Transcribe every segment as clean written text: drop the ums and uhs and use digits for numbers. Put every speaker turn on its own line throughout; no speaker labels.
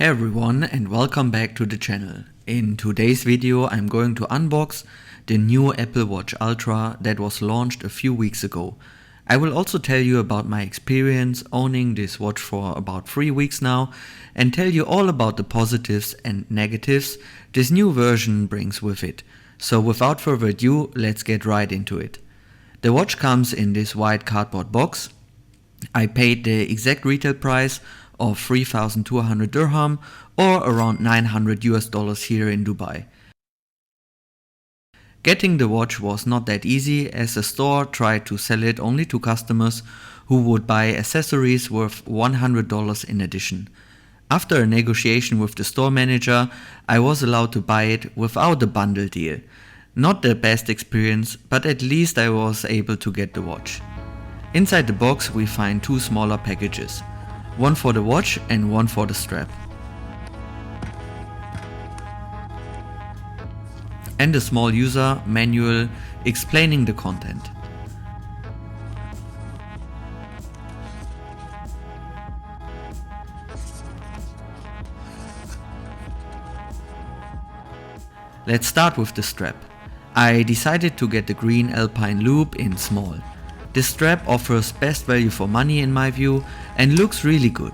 Hey everyone and welcome back to the channel. In today's video I'm going to unbox the new Apple Watch Ultra that was launched a few weeks ago. I will also tell you about my experience owning this watch for about 3 weeks now and tell you all about the positives and negatives this new version brings with it. So without further ado, let's get right into it. The watch comes in this white cardboard box. I paid the exact retail price of 3,200 dirham or around $900 here in Dubai. Getting the watch was not that easy, as the store tried to sell it only to customers who would buy accessories worth $100 in addition. After a negotiation with the store manager, I was allowed to buy it without the bundle deal. Not the best experience, but at least I was able to get the watch. Inside the box we find two smaller packages. One for the watch and one for the strap. And a small user manual explaining the content. Let's start with the strap. I decided to get the green alpine loop in small. This strap offers best value for money in my view and looks really good.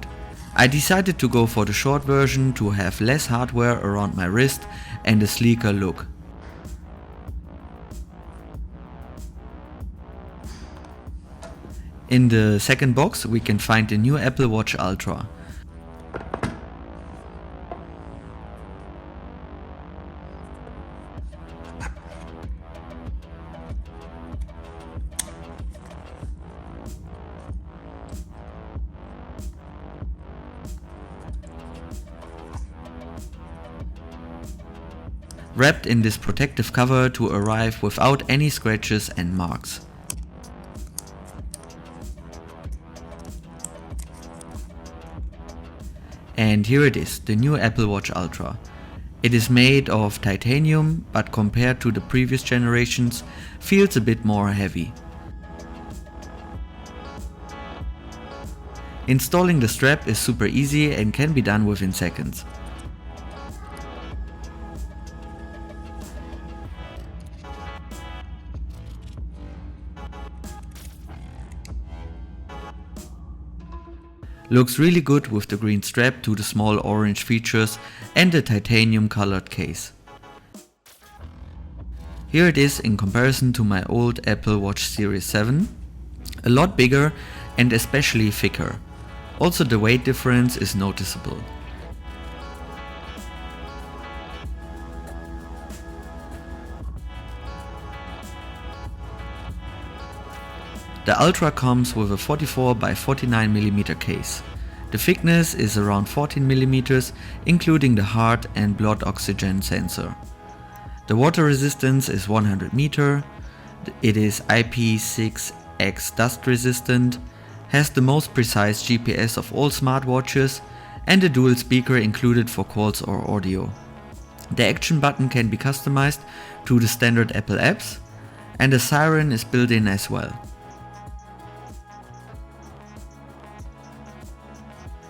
I decided to go for the short version to have less hardware around my wrist and a sleeker look. In the second box we can find the new Apple Watch Ultra. Wrapped in this protective cover to arrive without any scratches and marks. And here it is, the new Apple Watch Ultra. It is made of titanium, but compared to the previous generations, feels a bit more heavy. Installing the strap is super easy and can be done within seconds. Looks really good with the green strap to the small orange features and the titanium colored case. Here it is in comparison to my old Apple Watch Series 7. A lot bigger and especially thicker. Also the weight difference is noticeable. The Ultra comes with a 44 by 49 mm case. The thickness is around 14 mm, including the heart and blood oxygen sensor. The water resistance is 100 meter. It is IP6X dust resistant, has the most precise GPS of all smartwatches, and a dual speaker included for calls or audio. The action button can be customized to the standard Apple apps, and a siren is built in as well.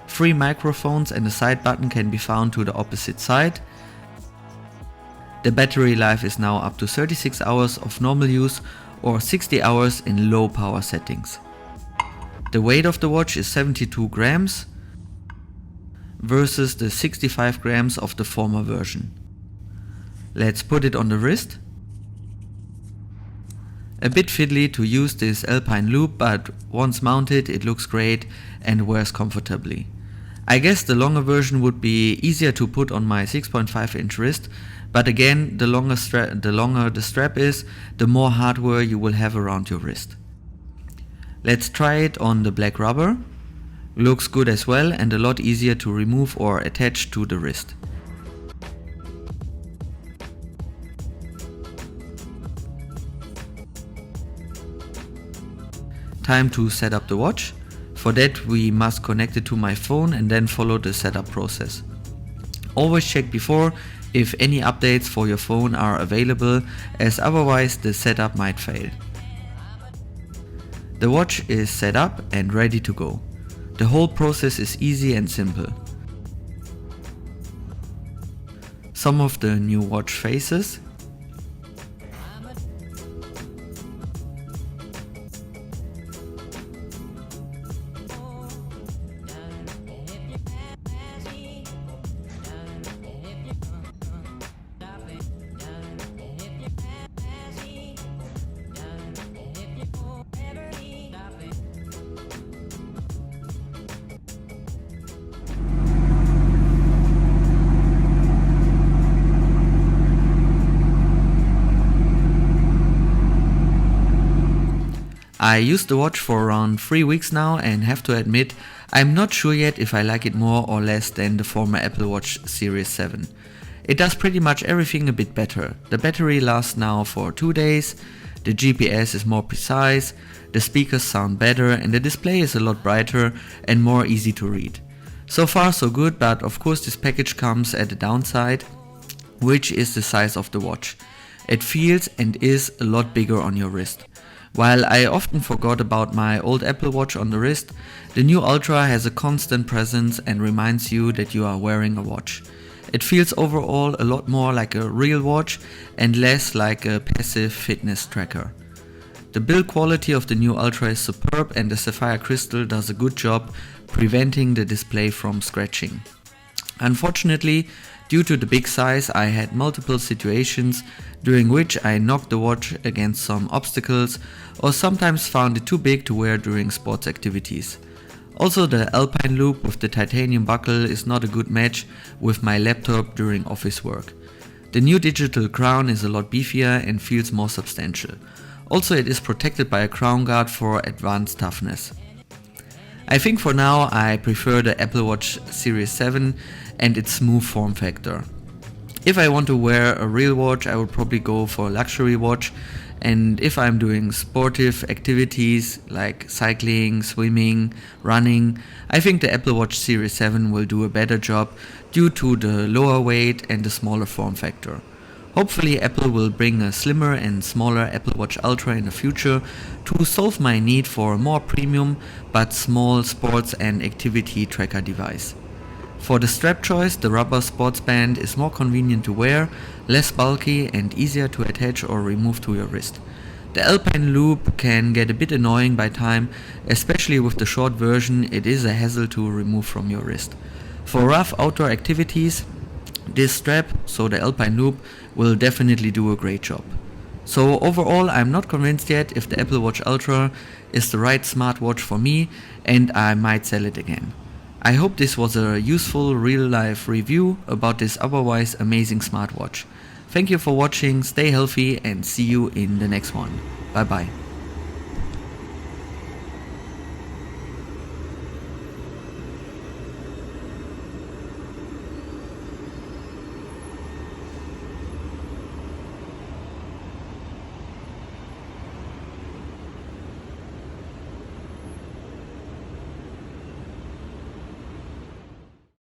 3 microphones and a side button can be found to the opposite side. The battery life is now up to 36 hours of normal use or 60 hours in low power settings. The weight of the watch is 72 grams versus the 65 grams of the former version. Let's put it on the wrist. A bit fiddly to use this alpine loop, but once mounted it looks great and wears comfortably. I guess the longer version would be easier to put on my 6.5 inch wrist, but again the longer the strap is, the more hardware you will have around your wrist. Let's try it on the black rubber. Looks good as well and a lot easier to remove or attach to the wrist. Time to set up the watch. For that we must connect it to my phone and then follow the setup process. Always check before if any updates for your phone are available, as otherwise the setup might fail. The watch is set up and ready to go. The whole process is easy and simple. some of the new watch faces. I used the watch for around 3 weeks now and have to admit I'm not sure yet if I like it more or less than the former Apple Watch Series 7. It does pretty much everything a bit better. The battery lasts now for 2 days, the GPS is more precise, the speakers sound better and the display is a lot brighter and more easy to read. So far so good, but of course this package comes at a downside, which is the size of the watch. It feels and is a lot bigger on your wrist. While I often forgot about my old Apple Watch on the wrist, the new Ultra has a constant presence and reminds you that you are wearing a watch. It feels overall a lot more like a real watch and less like a passive fitness tracker. The build quality of the new Ultra is superb and the sapphire crystal does a good job preventing the display from scratching. Unfortunately, due to the big size, I had multiple situations during which I knocked the watch against some obstacles or sometimes found it too big to wear during sports activities. Also, the alpine loop with the titanium buckle is not a good match with my laptop during office work. The new digital crown is a lot beefier and feels more substantial. Also, it is protected by a crown guard for advanced toughness. I think for now I prefer the Apple Watch Series 7 and its smooth form factor. If I want to wear a real watch, I would probably go for a luxury watch, and if I'm doing sportive activities like cycling, swimming, running, I think the Apple Watch Series 7 will do a better job due to the lower weight and the smaller form factor. Hopefully Apple will bring a slimmer and smaller Apple Watch Ultra in the future to solve my need for a more premium but small sports and activity tracker device. For the strap choice, the rubber sports band is more convenient to wear, less bulky and easier to attach or remove to your wrist. The alpine loop can get a bit annoying by time, especially with the short version. It is a hassle to remove from your wrist. For rough outdoor activities, this strap, so the alpine loop, will definitely do a great job. So overall, I'm not convinced yet if the Apple Watch Ultra is the right smartwatch for me, and I might sell it again. I hope this was a useful real-life review about this otherwise amazing smartwatch. Thank you for watching, stay healthy and see you in the next one. Bye bye.